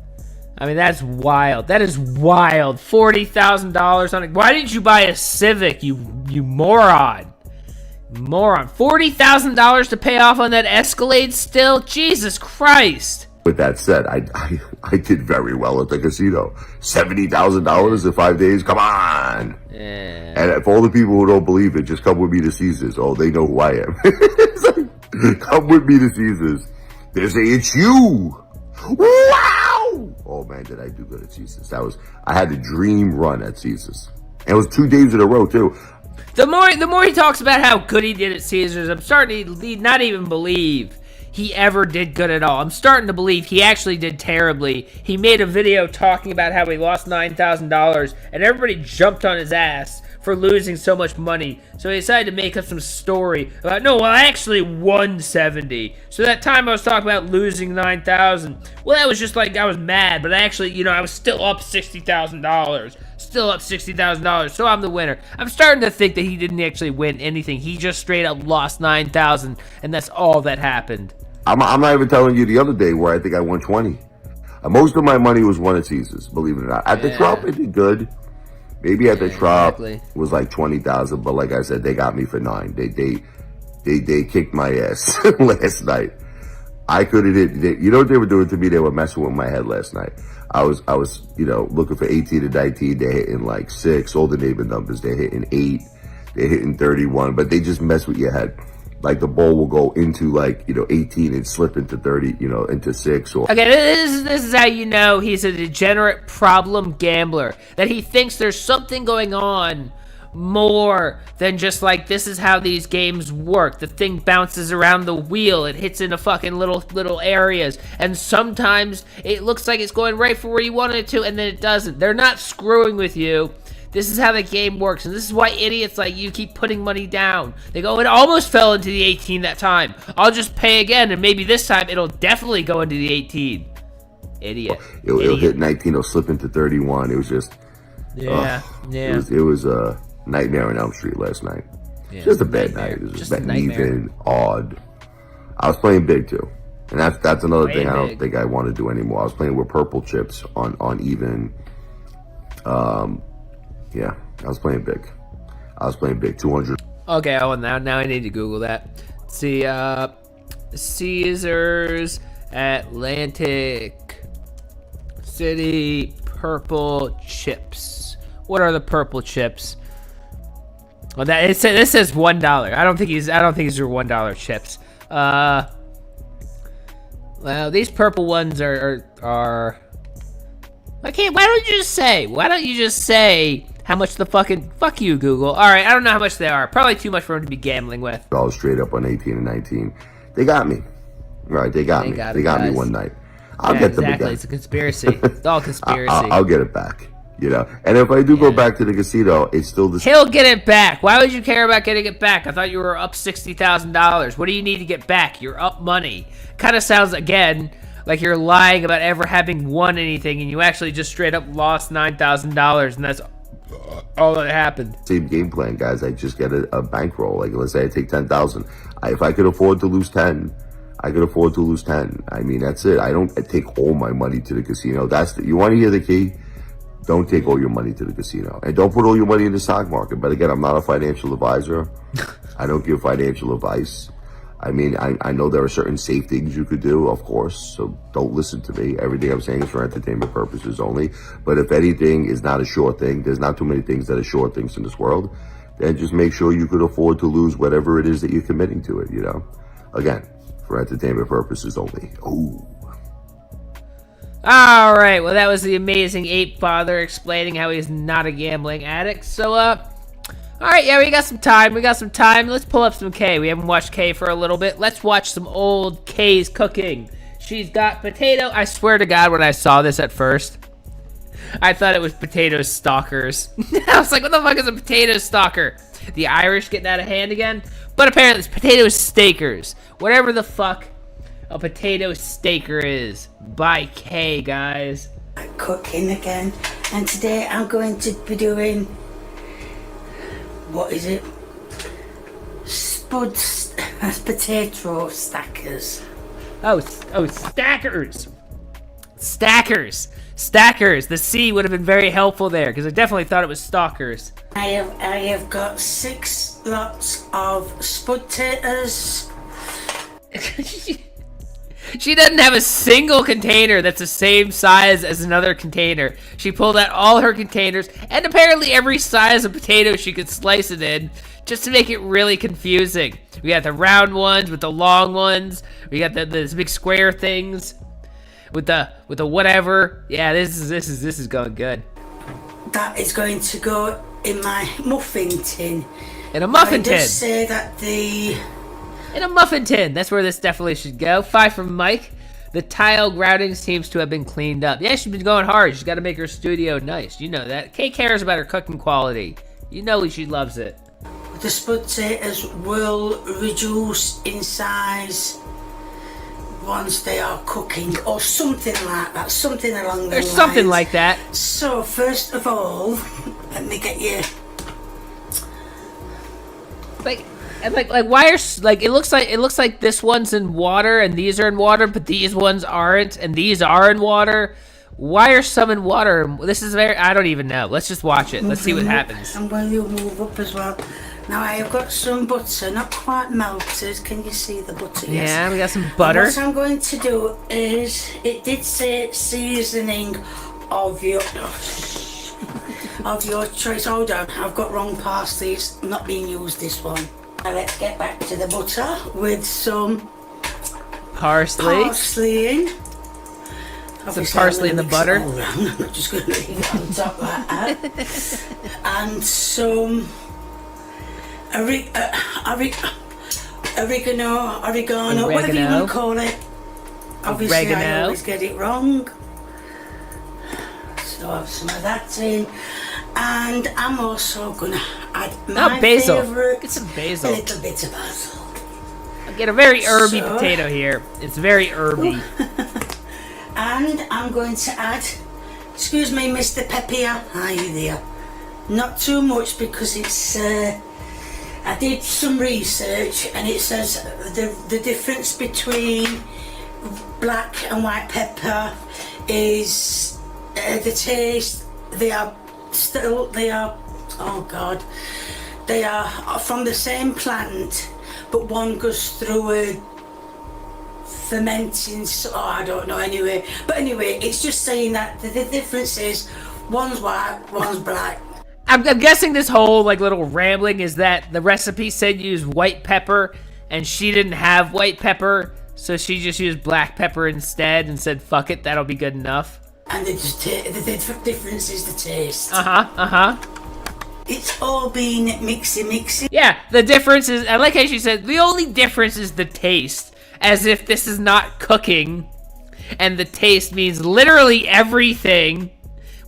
I mean, that's wild. That is wild. $40,000 on it. Why didn't you buy a Civic, you moron? Moron. $40,000 to pay off on that Escalade still? Jesus Christ. With that said, I did very well at the casino. $70,000 in 5 days? Come on! Yeah. And for all the people who don't believe it, just come with me to Caesars. Oh, they know who I am. Come with me to Caesars. They say, it's you! Wow! Oh man, did I do good at Caesars. I had a dream run at Caesars. And it was 2 days in a row, too. The more he talks about how good he did at Caesars, I'm starting to not even believe he ever did good at all. I'm starting to believe he actually did terribly. He made a video talking about how he lost $9,000, and everybody jumped on his ass for losing so much money. So he decided to make up some story about, no, well, I actually won 70. So that time I was talking about losing 9,000, well, that was just like I was mad, but I actually, I was still up $60,000. Still up $60,000, so I'm the winner. I'm starting to think that he didn't actually win anything. He just straight up lost 9,000, and that's all that happened. I'm not even telling you the other day where I think I won 20. Most of my money was won at Caesars, believe it or not. At the Trop, it did good. Maybe at the Trop was like 20,000, but like I said, they got me for 9. They kicked my ass last night. I could have did. You know what they were doing to me? They were messing with my head last night. I was looking for 18 and 19. They're hitting like 6. All the neighbor numbers. They're hitting 8. They're hitting 31. But they just mess with your head. Like the ball will go into 18 and slip into 30, into 6. Or okay, this is how you know he's a degenerate problem gambler. That he thinks there's something going on more than just like, this is how these games work. The thing bounces around the wheel. It hits into fucking little areas. And sometimes it looks like it's going right for where you want it to, and then it doesn't. They're not screwing with you. This is how the game works, and this is why idiots like you keep putting money down. They go, it almost fell into the 18 that time. I'll just pay again, and maybe this time it'll definitely go into the 18. Idiot. It'll hit 19, it'll slip into 31. It was just... Yeah. It was a nightmare on Elm Street last night. Yeah, just a bad night. It was just even, odd. I was playing big, too. And that's another thing I don't think I want to do anymore. I was playing with purple chips on even... Yeah, I was playing big. 200. Okay, now I need to Google that. Let's see, Caesars Atlantic City purple chips. What are the purple chips? Well, this says $1. I don't think these are $1 chips. Well, these purple ones are. Okay, why don't you just say? Why don't you just say how much the fucking fuck you, Google? All right, I don't know how much they are. Probably too much for him to be gambling with. I was straight up on 18 and 19. They got me. Right, they got me. They got me one night. I'll get them again. It's a conspiracy. It's all conspiracy. I'll get it back. You know, and if I do go back to the casino, it's still the. He'll get it back. Why would you care about getting it back? I thought you were up $60,000. What do you need to get back? You're up money. Kind of sounds again like you're lying about ever having won anything, and you actually just straight up lost $9,000, and that's all that happened. Same game plan, guys. I just get a bankroll. Like, let's say I take 10,000. If I could afford to lose 10, I could afford to lose 10. I mean, that's it. I don't take all my money to the casino. You want to hear the key? Don't take all your money to the casino. And don't put all your money in the stock market. But again, I'm not a financial advisor. I don't give financial advice. I mean, I know there are certain safe things you could do, of course. So don't listen to me. Everything I'm saying is for entertainment purposes only. But if anything is not a sure thing, there's not too many things that are sure things in this world. Then just make sure you could afford to lose whatever it is that you're committing to it, you know? Again, for entertainment purposes only. Ooh. All right, well, that was the amazing Apefather explaining how he's not a gambling addict. So, all right, yeah, we got some time. Let's pull up some Kay. We haven't watched Kay for a little bit. Let's watch some old Kay's cooking. She's got potato. I swear to God, when I saw this at first, I thought it was potato stalkers. I was like, what the fuck is a potato stalker? The Irish getting out of hand again? But apparently it's potato stakers. Whatever the fuck a potato staker is. By Kay, guys. Cooking again, and today I'm going to be doing, what is it? Potato stackers. Oh, stackers. The C would have been very helpful there, because I definitely thought it was stalkers. I have got 6 lots of spud taters. She doesn't have a single container that's the same size as another container. She pulled out all her containers, and apparently every size of potato she could slice it in, just to make it really confusing. We got the round ones with the long ones. We got the big square things with the whatever. Yeah, this is going good. That is going to go in my muffin tin. In a muffin tin. I just say that in a muffin tin. That's where this definitely should go. 5 from Mike. The tile grouting seems to have been cleaned up. Yeah, she's been going hard. She's got to make her studio nice. You know that. Kay cares about her cooking quality. You know she loves it. The spud taters will reduce in size once they are cooking, or something like that. Something along those lines. There's something like that. So first of all, let me get you. Like why are it looks like this one's in water and these are in water, but these ones aren't, and these are in water. Why are some in water? This is I don't even know. Let's just watch it. Let's see what happens. And will you move up as well? Now I have got some butter, not quite melted. Can you see the butter? Yes. Yeah, we got some butter. And what I'm going to do is, it did say seasoning of your choice. Hold on, I've got wrong parsley. It's not being used, this one. Now let's get back to the butter with some parsley in. Some parsley in the butter. I'm not just going to leave it on top like that. And some oregano, whatever you want to call it. Obviously, I always get it wrong. So I have some of that in. And I'm also going to add my favourite. Get some basil. A little bit of basil. I get a very herby potato here. It's very herby. And I'm going to add, excuse me, Mr. Peppier. Hi there. Not too much, because it's, I did some research and it says the difference between black and white pepper is the taste. They are from the same plant, but one goes through a fermenting, I don't know, anyway. But anyway, it's just saying that the difference is one's white, one's black. I'm guessing this whole little rambling is that the recipe said use white pepper, and she didn't have white pepper, So she just used black pepper instead and said, fuck it, that'll be good enough. And the difference is the taste. Uh-huh. It's all been mixy. Yeah, the difference is, I like how she said, the only difference is the taste. As if this is not cooking. And the taste means literally everything.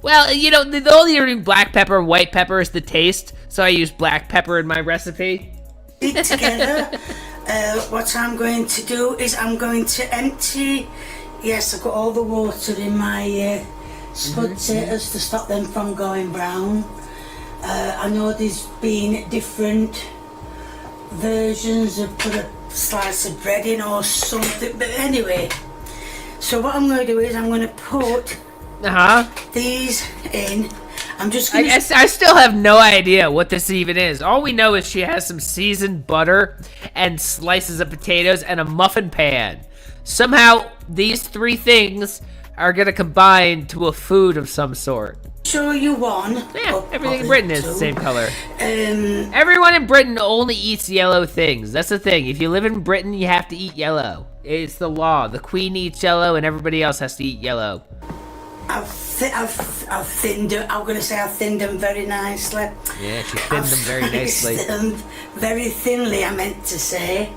Well, you know, the only difference between black pepper and white pepper is the taste. So I use black pepper in my recipe. Together. What I'm going to do is I'm going to empty. Yes, I've got all the water in my spud potatoes to stop them from going brown. I know there's been different versions of put a slice of bread in or something, but anyway. So what I'm going to do is I'm going to put these in. I'm just going to... I still have no idea what this even is. All we know is she has some seasoned butter and slices of potatoes and a muffin pan. Somehow, these three things are going to combine to a food of some sort. Show you one. Yeah, everything in Britain is the same color. Everyone in Britain only eats yellow things. That's the thing. If you live in Britain, you have to eat yellow. It's the law. The Queen eats yellow, and everybody else has to eat yellow. I've thinned them. I'm going to say I've thinned them very nicely. Yeah, she thinned them very nicely. Them very thinly, I meant to say.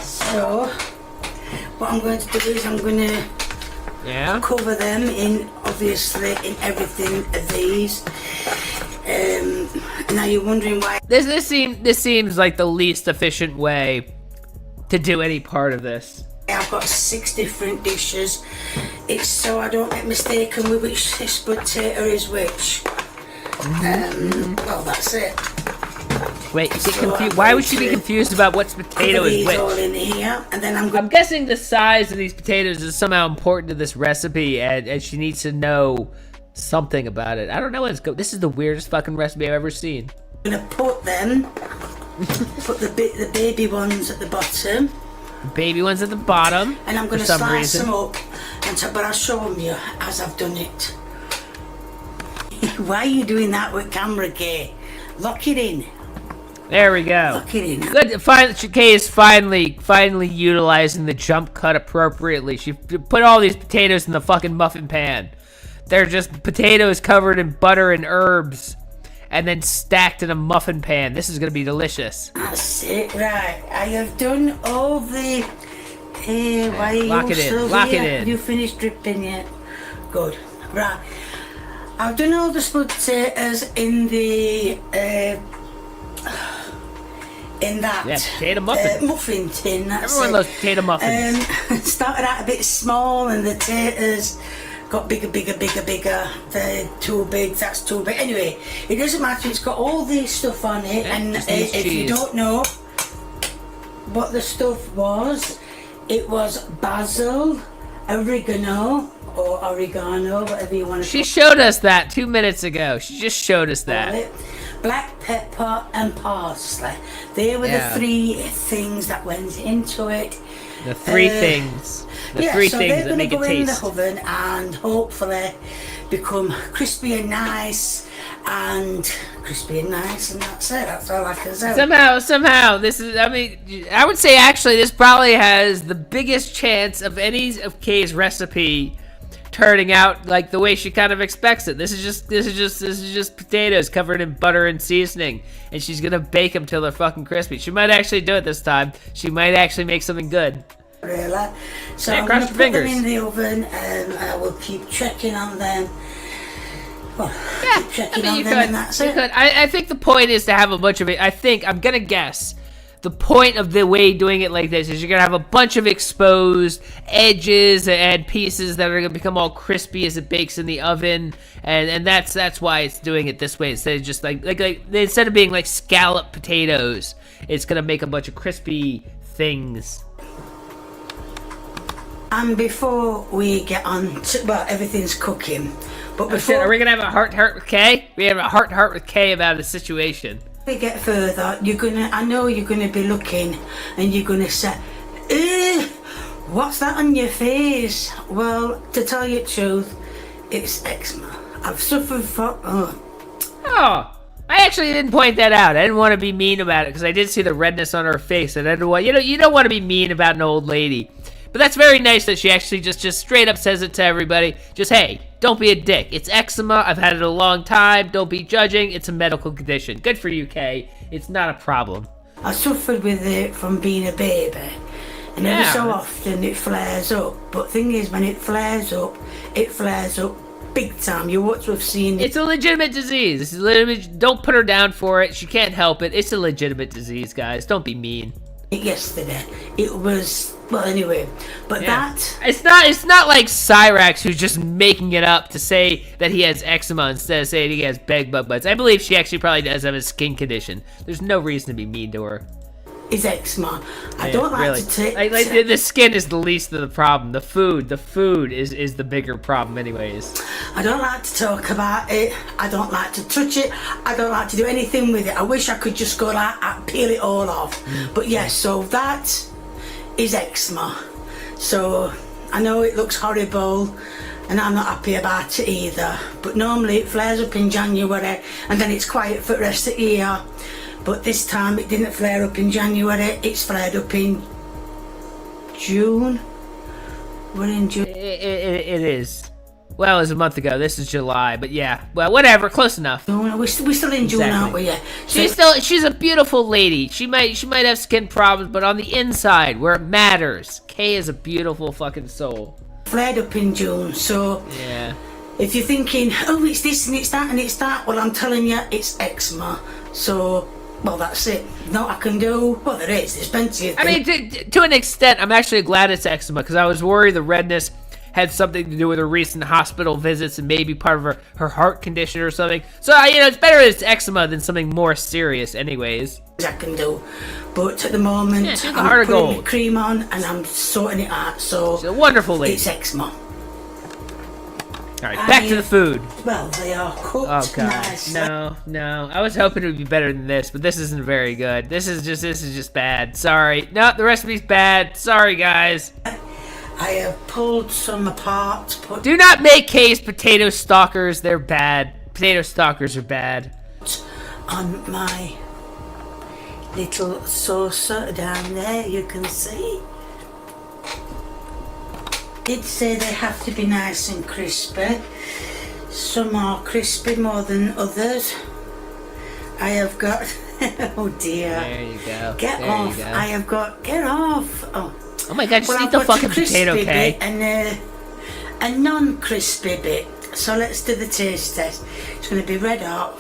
So, what I'm going to do is I'm going to cover them in, obviously, in everything of these. Now you're wondering why. This seems like the least efficient way to do any part of this. I've got 6 different dishes. It's so I don't get mistaken with which spud potato is which. Well, that's it. Wait, you get confused? Why would she be confused about what potato is which? All in here, and then I'm guessing the size of these potatoes is somehow important to this recipe, and she needs to know something about it. I don't know. This is the weirdest fucking recipe I've ever seen. I'm gonna put the baby ones at the bottom. Baby ones at the bottom. And I'm gonna slice them up, but I'll show them you as I've done it. Why are you doing that with camera, Kay? Lock it in. There we go. Lock it in. Good. Kay is finally utilizing the jump cut appropriately. She put all these potatoes in the fucking muffin pan. They're just potatoes covered in butter and herbs, and then stacked in a muffin pan. This is gonna be delicious. That's it, right? I have done all the. Why are Lock you it in. still Lock here? it in. Have you finished dripping yet? Good. Right. I've done all the spud potatoes in the potato muffin. Muffin tin. Everyone loves potato muffins. Started out a bit small, and the taters got bigger. They're too big. That's too big. Anyway, it doesn't matter. It's got all this stuff on it, and if you don't know what the stuff was, it was basil, oregano, whatever you want to. She showed us that 2 minutes ago. She just showed us that. Black pepper and parsley. They were the 3 things that went into it. The 3 things. The 3 things that make it taste. So they're going to go in the oven and hopefully become crispy and nice, and that's it. That's all I can say. Somehow, this is, I would say actually this probably has the biggest chance of any of Kay's recipe turning out like the way she kind of expects it. This is just potatoes covered in butter and seasoning, and she's gonna bake them till they're fucking crispy. She might actually do it this time. She might actually make something good. Really? So yeah, I'm cross gonna your put fingers. them in the oven, and I will keep checking on them. Well, keep checking on them, and that's it. I think the point is to have a bunch of it. I'm gonna guess the point of the way doing it like this is you're gonna have a bunch of exposed edges and pieces that are gonna become all crispy as it bakes in the oven, and that's why it's doing it this way instead of just like instead of being like scalloped potatoes, it's gonna make a bunch of crispy things. And before we get on to, everything's cooking, but before are we gonna have a heart with Kay? We have a heart with Kay about the situation. we get further, I know you're gonna be looking, and you're gonna say, what's that on your face? Well, to tell you the truth, it's eczema. I've suffered from. Oh, I actually didn't point that out. I didn't want to be mean about it because I did see the redness on her face, and I didn't want you don't want to be mean about an old lady. But that's very nice that she actually just straight up says it to everybody. Just, hey, don't be a dick. It's eczema. I've had it a long time. Don't be judging. It's a medical condition. Good for you, Kay. It's not a problem. I suffered with it from being a baby. And every so often it flares up. But thing is, when it flares up big time. You ought to have seen it. It's a legitimate disease. It's legitimate. Don't put her down for it. She can't help it. It's a legitimate disease, guys. Don't be mean. Yesterday. It was, well, anyway. But that... It's not like Cyrax who's just making it up to say that he has eczema instead of saying he has bed bug bites. I believe she actually probably does have a skin condition. There's no reason to be mean to her. Is eczema. I don't like to take... Like the skin is the least of the problem. The food is the bigger problem anyways. I don't like to talk about it. I don't like to touch it. I don't like to do anything with it. I wish I could just go like that, peel it all off. But yes, so that is eczema. So I know it looks horrible and I'm not happy about it either. But normally it flares up in January and then it's quiet for the rest of the year. But this time it didn't flare up in January, it's flared up in June. We're in June. It is. Well, it was a month ago. This is July, but yeah. Well, whatever. Close enough. We're still in June, aren't we? Yeah. She's a beautiful lady. She might have skin problems, but on the inside, where it matters, Kay is a beautiful fucking soul. Flared up in June, so yeah. If you're thinking, oh, it's this and it's that and it's that, well, I'm telling you, it's eczema. So. Well, that's it. No, I can do. Well, there is. There's plenty of things. I mean, to an extent, I'm actually glad it's eczema because I was worried the redness had something to do with her recent hospital visits and maybe part of her heart condition or something. So, it's better that it's eczema than something more serious anyways. I can do. But at the moment, I'm putting cream on and I'm sorting it out. So she's a wonderful lady. It's eczema. All right, back to the food. Well, they are cooked. Oh god, nice. no. I was hoping it would be better than this, but this isn't very good. This is just bad. Sorry. No, the recipe's bad. Sorry, guys. I have pulled some apart. Do not make Kay's potato stalkers. They're bad. Potato stalkers are bad. On my little saucer down there, you can see. Did say they have to be nice and crispy. Some are crispy more than others. I have got oh dear. There you go. Get there off. You go. I have got get off. Oh my god, just eat the fucking potato, Kay. And a non-crispy bit. So let's do the taste test. It's gonna be red hot.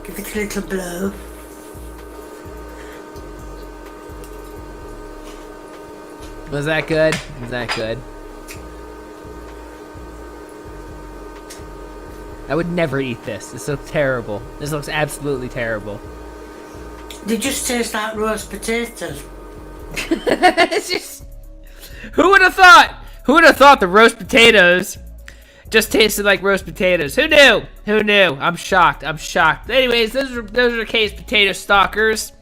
Give it a little blow. Was that good? Was that good? I would never eat this. This looks terrible. This looks absolutely terrible. They just taste like roast potatoes. It's just... Who would have thought? Who would have thought the roast potatoes just tasted like roast potatoes? Who knew? Who knew? I'm shocked. I'm shocked. Anyways, those are Kay's potato stalkers.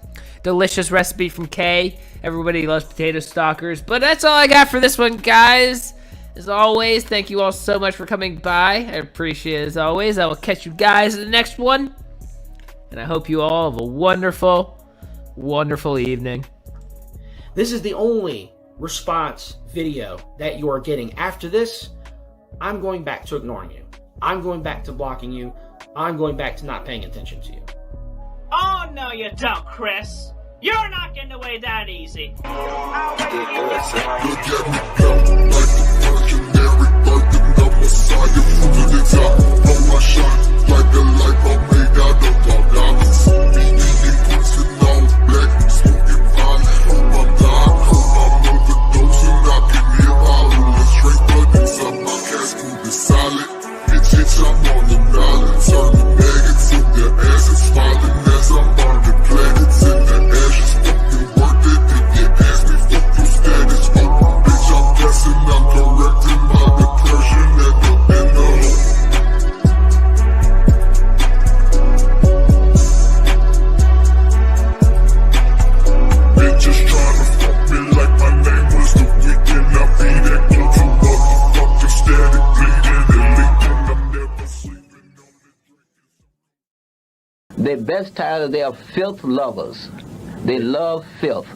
Delicious recipe from Kay. Everybody loves potato stalkers. But that's all I got for this one, guys. As always, thank you all so much for coming by. I appreciate it as always. I will catch you guys in the next one. And I hope you all have a wonderful, wonderful evening. This is the only response video that you are getting. After this, I'm going back to ignoring you. I'm going back to blocking you. I'm going back to not paying attention to you. Oh, no, you don't, Chris. You're not getting away that easy. They best tired of their filth lovers. They love filth.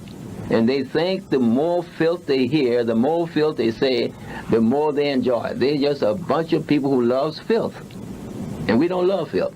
And they think the more filth they hear, the more filth they say, the more they enjoy it. They're just a bunch of people who loves filth. And we don't love filth.